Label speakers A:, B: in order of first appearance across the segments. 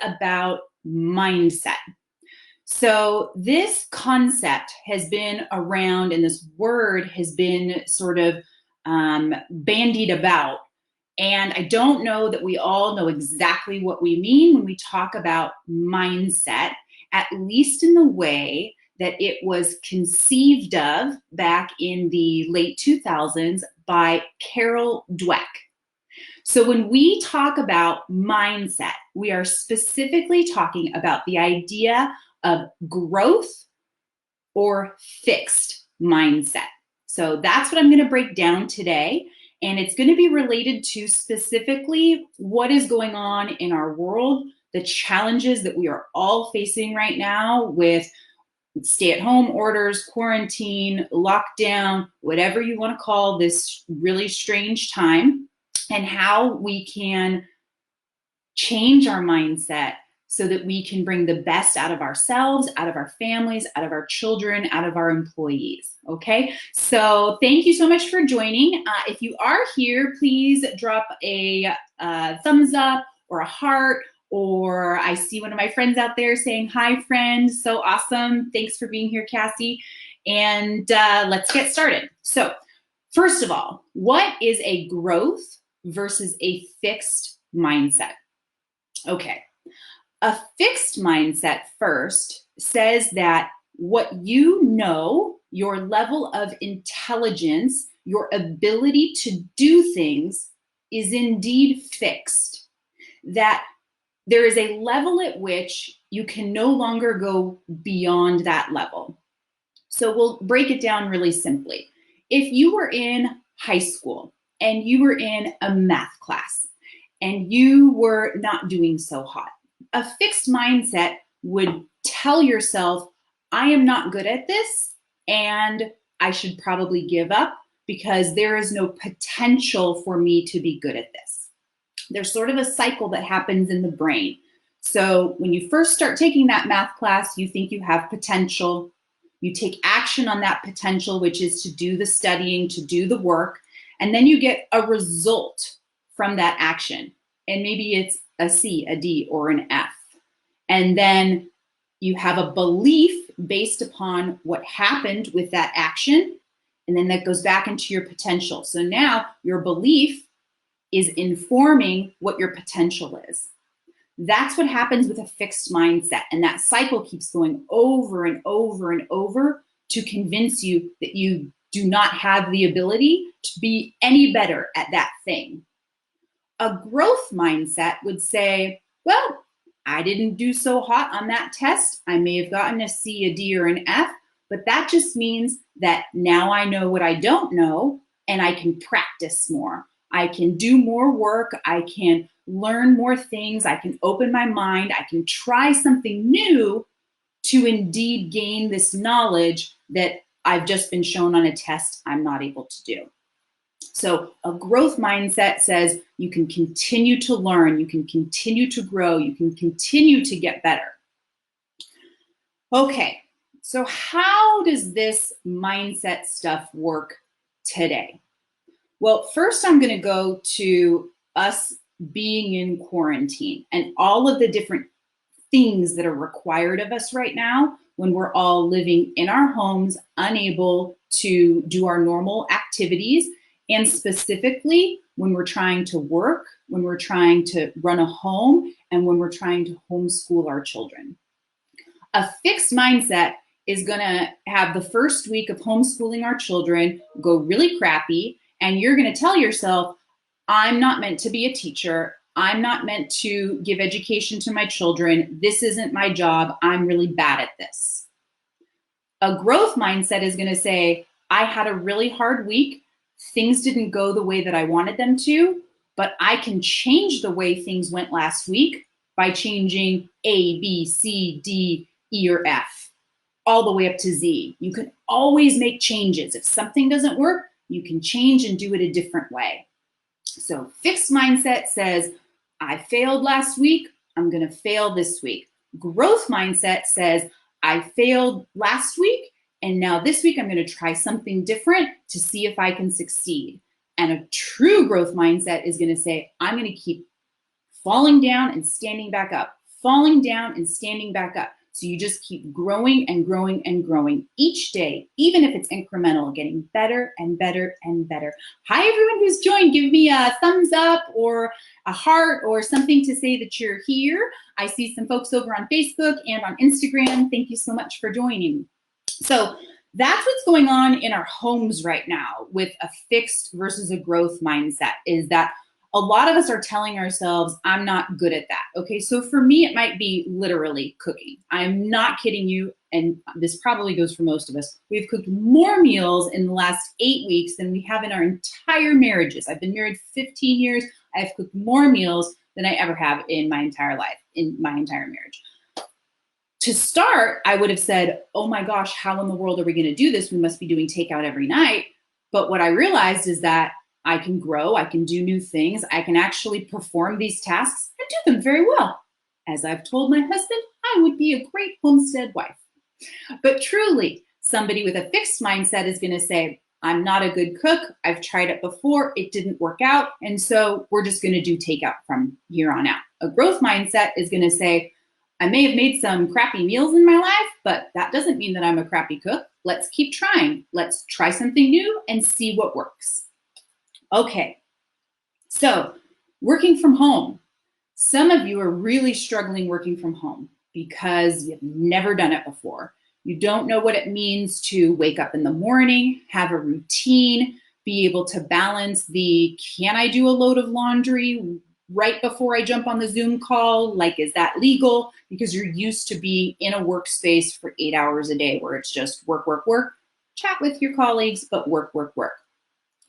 A: about mindset. So this concept has been around and this word has been sort of bandied about. And I don't know that we all know exactly what we mean when we talk about mindset, at least in the way that it was conceived of back in the late 2000s by Carol Dweck. So when we talk about mindset, we are specifically talking about the idea of growth or fixed mindset. So that's what I'm going to break down today. And it's going to be related to specifically what is going on in our world, the challenges that we are all facing right now with stay-at-home orders, quarantine, lockdown, whatever you want to call this really strange time, and how we can change our mindset so that we can bring the best out of ourselves, out of our families, out of our children, out of our employees, okay? So thank you so much for joining. If you are here, please drop a thumbs up or a heart, or I see one of my friends out there saying, hi friend, so awesome. Thanks for being here, Cassie. And let's get started. So first of all, what is a growth versus a fixed mindset? Okay. A fixed mindset first says that what you know, your level of intelligence, your ability to do things is indeed fixed. That there is a level at which you can no longer go beyond that level. So we'll break it down really simply. If you were in high school and you were in a math class and you were not doing so hot, a fixed mindset would tell yourself, I am not good at this and I should probably give up because there is no potential for me to be good at this. There's sort of a cycle that happens in the brain. So when you first start taking that math class, you think you have potential. You take action on that potential, which is to do the studying, to do the work, and then you get a result from that action. And maybe it's a C, a D, or an F. And then you have a belief based upon what happened with that action, and then that goes back into your potential. So now your belief is informing what your potential is. That's what happens with a fixed mindset. And that cycle keeps going over and over and over to convince you that you do not have the ability to be any better at that thing. A growth mindset would say, well, I didn't do so hot on that test. I may have gotten a C, a D, or an F, but that just means that now I know what I don't know and I can practice more. I can do more work. I can learn more things. I can open my mind. I can try something new to indeed gain this knowledge that I've just been shown on a test I'm not able to do. So a growth mindset says you can continue to learn, you can continue to grow, you can continue to get better. Okay, so how does this mindset stuff work today? Well, first I'm going to go to us being in quarantine and all of the different things that are required of us right now when we're all living in our homes, unable to do our normal activities, and specifically when we're trying to work, when we're trying to run a home, and when we're trying to homeschool our children. A fixed mindset is going to have the first week of homeschooling our children go really crappy, and you're going to tell yourself, I'm not meant to be a teacher. I'm not meant to give education to my children. This isn't my job. I'm really bad at this. A growth mindset is going to say, I had a really hard week. Things didn't go the way that I wanted them to, but I can change the way things went last week by changing A, B, C, D, E, or F, all the way up to Z. You can always make changes. If something doesn't work, you can change and do it a different way. So fixed mindset says, I failed last week, I'm going to fail this week. Growth mindset says, I failed last week, and now this week I'm going to try something different to see if I can succeed. And a true growth mindset is going to say, I'm going to keep falling down and standing back up, falling down and standing back up. So you just keep growing and growing and growing each day, even if it's incremental, getting better and better and better. Hi, everyone who's joined. Give me a thumbs up or a heart or something to say that you're here. I see some folks over on Facebook and on Instagram. Thank you so much for joining. So that's what's going on in our homes right now with a fixed versus a growth mindset, is that a lot of us are telling ourselves, I'm not good at that. Okay, so for me, it might be literally cooking. I'm not kidding you, and this probably goes for most of us. We've cooked more meals in the last 8 weeks than we have in our entire marriages. I've been married 15 years. I've cooked more meals than I ever have in my entire life, in my entire marriage. To start, I would have said, oh my gosh, how in the world are we going to do this? We must be doing takeout every night. But what I realized is that I can grow, I can do new things, I can actually perform these tasks and do them very well. As I've told my husband, I would be a great homestead wife. But truly, somebody with a fixed mindset is going to say, I'm not a good cook. I've tried it before. It didn't work out. And so we're just going to do takeout from here on out. A growth mindset is going to say, I may have made some crappy meals in my life, but that doesn't mean that I'm a crappy cook. Let's keep trying. Let's try something new and see what works. Okay, so working from home. Some of you are really struggling working from home because you've never done it before. You don't know what it means to wake up in the morning, have a routine, be able to balance the, can I do a load of laundry right before I jump on the Zoom call? Like, is that legal? Because you're used to be in a workspace for 8 hours a day where it's just work, work, work, chat with your colleagues, but work, work, work.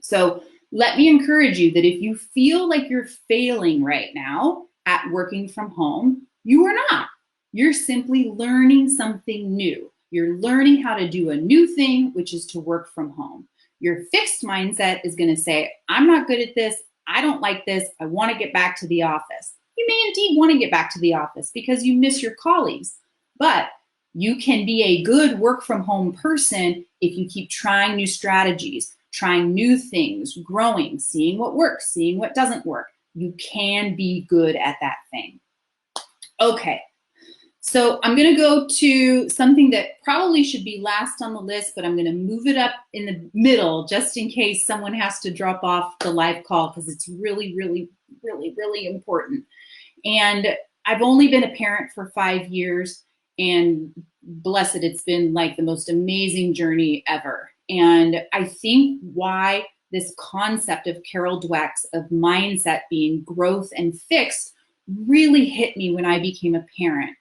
A: So let me encourage you that if you feel like you're failing right now at working from home, you are not. You're simply learning something new. You're learning how to do a new thing, which is to work from home. Your fixed mindset is going to say, I'm not good at this. I don't like this. I want to get back to the office. You may indeed want to get back to the office because you miss your colleagues, but you can be a good work from home person if you keep trying new strategies, trying new things, growing, seeing what works, seeing what doesn't work. You can be good at that thing. Okay, so I'm going to go to something that probably should be last on the list, but I'm going to move it up in the middle just in case someone has to drop off the live call because it's really, really, really, really important. And I've only been a parent for 5 years, and blessed, it's been like the most amazing journey ever. And I think why this concept of Carol Dweck's of mindset being growth and fixed really hit me when I became a parent.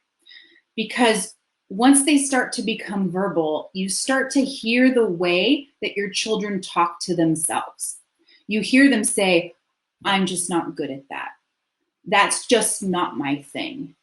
A: Because once they start to become verbal, you start to hear the way that your children talk to themselves. You hear them say, I'm just not good at that. That's just not my thing.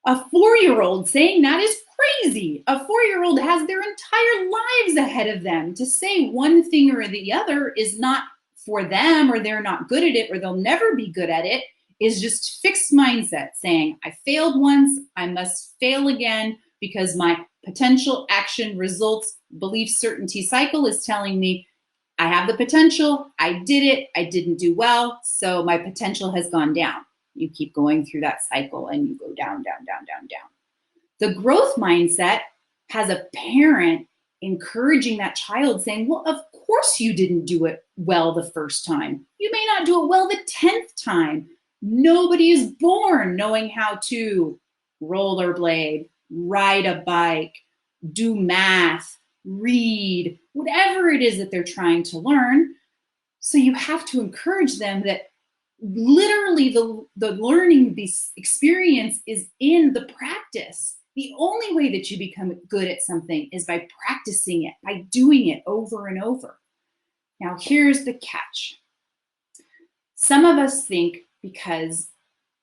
A: A 4-year-old saying that is crazy. A 4-year-old has their entire lives ahead of them. To say one thing or the other is not for them, or they're not good at it, or they'll never be good at it, is just fixed mindset saying, I failed once, I must fail again because my potential action results belief certainty cycle is telling me I have the potential, I did it, I didn't do well, so my potential has gone down. You keep going through that cycle and you go down, down, down, down, down. The growth mindset has a parent encouraging that child saying, well, of course you didn't do it well the first time. You may not do it well the 10th time. Nobody is born knowing how to rollerblade, ride a bike, do math, read, whatever it is that they're trying to learn. So you have to encourage them that literally the learning, the experience is in the practice. The only way that you become good at something is by practicing it, by doing it over and over. Now, here's the catch. Some of us think because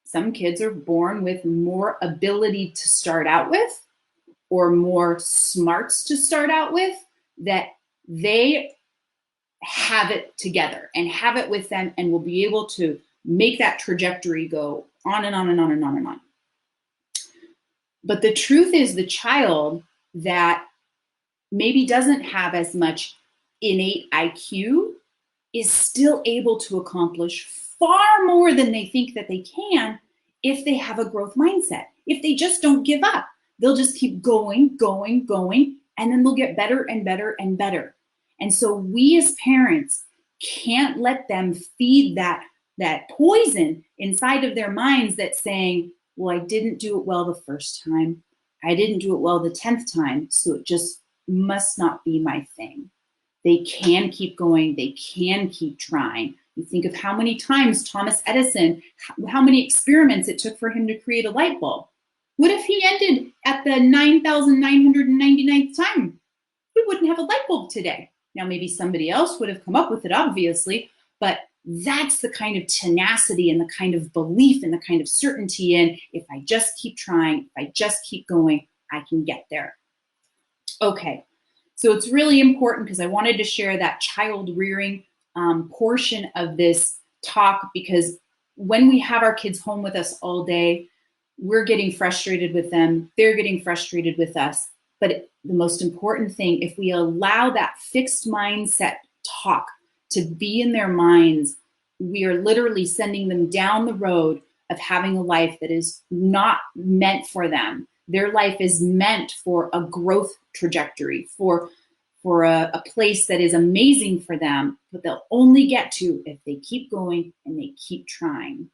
A: some kids are born with more ability to start out with or more smarts to start out with, that they have it together and have it with them and will be able to make that trajectory go on and on and on and on and on. But the truth is, the child that maybe doesn't have as much innate IQ is still able to accomplish far more than they think that they can if they have a growth mindset, if they just don't give up. They'll just keep going, going, going, and then they'll get better and better and better. And so we as parents can't let them feed that poison inside of their minds that's saying, well, I didn't do it well the first time. I didn't do it well the 10th time, so it just must not be my thing. They can keep going. They can keep trying. You think of how many times Thomas Edison, how many experiments it took for him to create a light bulb. What if he ended at the 9,999th time? We wouldn't have a light bulb today. Now, maybe somebody else would have come up with it, obviously, but that's the kind of tenacity and the kind of belief and the kind of certainty in, if I just keep trying, if I just keep going, I can get there. Okay, so it's really important because I wanted to share that child rearing portion of this talk, because when we have our kids home with us all day, we're getting frustrated with them, they're getting frustrated with us. But the most important thing, if we allow that fixed mindset talk to be in their minds, we are literally sending them down the road of having a life that is not meant for them. Their life is meant for a growth trajectory, for a place that is amazing for them, but they'll only get to if they keep going and they keep trying.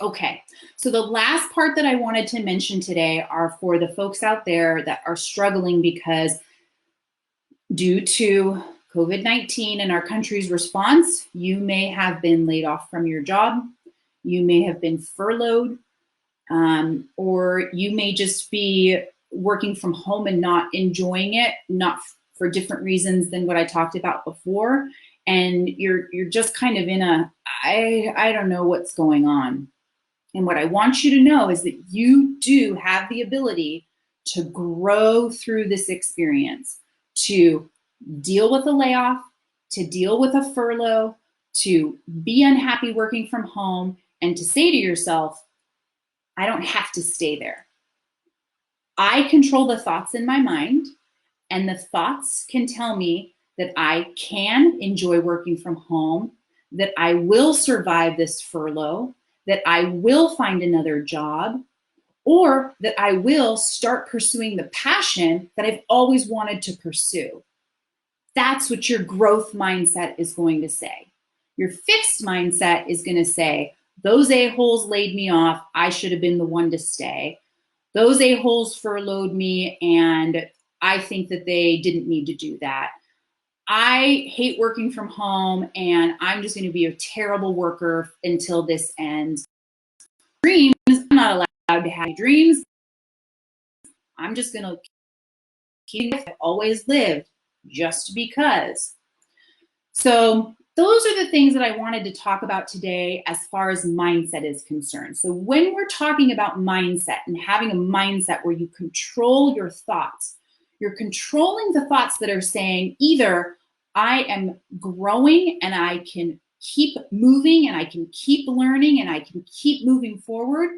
A: Okay, so the last part that I wanted to mention today are for the folks out there that are struggling because due to COVID-19 and our country's response, you may have been laid off from your job, you may have been furloughed, or you may just be working from home and not enjoying it, not for different reasons than what I talked about before, and you're just kind of in a, I don't know what's going on. And what I want you to know is that you do have the ability to grow through this experience, to deal with a layoff, to deal with a furlough, to be unhappy working from home, and to say to yourself, I don't have to stay there. I control the thoughts in my mind, and the thoughts can tell me that I can enjoy working from home, that I will survive this furlough, that I will find another job, or that I will start pursuing the passion that I've always wanted to pursue. That's what your growth mindset is going to say. Your fixed mindset is going to say, those a-holes laid me off, I should have been the one to stay. Those a-holes furloughed me, and I think that they didn't need to do that. I hate working from home, and I'm just going to be a terrible worker until this ends. Dreams, I'm not allowed to have dreams. I'm just going to keep I've always lived just because. So those are the things that I wanted to talk about today as far as mindset is concerned. So when we're talking about mindset and having a mindset where you control your thoughts, you're controlling the thoughts that are saying either I am growing and I can keep moving and I can keep learning and I can keep moving forward,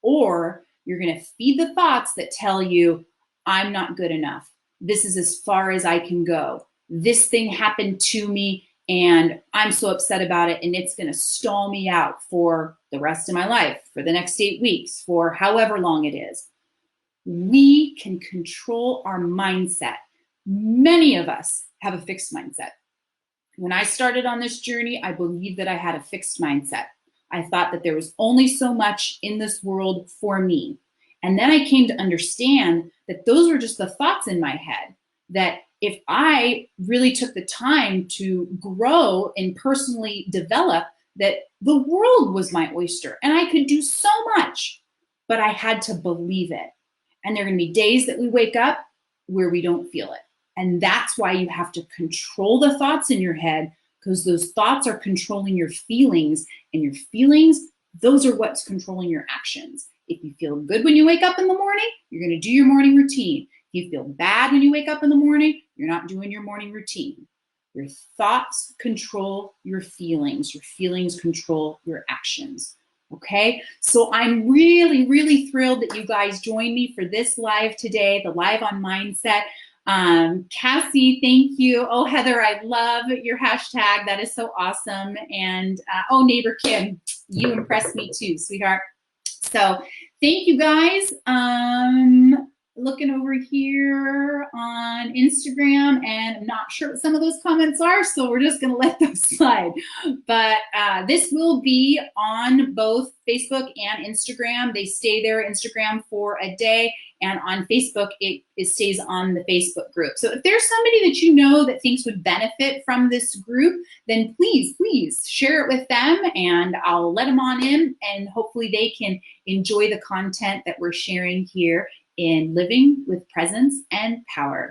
A: or you're going to feed the thoughts that tell you I'm not good enough. This is as far as I can go. This thing happened to me and I'm so upset about it, and it's going to stall me out for the rest of my life, for the next 8 weeks, for however long it is. We can control our mindset. Many of us have a fixed mindset. When I started on this journey, I believed that I had a fixed mindset. I thought that there was only so much in this world for me. And then I came to understand that those were just the thoughts in my head, that if I really took the time to grow and personally develop, that the world was my oyster and I could do so much, but I had to believe it. And there are going to be days that we wake up where we don't feel it. And that's why you have to control the thoughts in your head, because those thoughts are controlling your feelings, and your feelings, those are what's controlling your actions. If you feel good when you wake up in the morning, you're going to do your morning routine. If you feel bad when you wake up in the morning, you're not doing your morning routine. Your thoughts control your feelings. Your feelings control your actions. Okay, so I'm really, really thrilled that you guys joined me for this live today, the live on mindset. Cassie, thank you. Oh, Heather, I love your hashtag. That is so awesome. And oh, neighbor Kim, you impressed me too, sweetheart. So thank you guys. Looking over here on Instagram, and I'm not sure what some of those comments are, so we're just going to let those slide. But this will be on both Facebook and Instagram. They stay there, Instagram for a day, and on Facebook, it stays on the Facebook group. So if there's somebody that you know that thinks would benefit from this group, then please share it with them, and I'll let them on in, and hopefully they can enjoy the content that we're sharing here in Living with Presence and Power.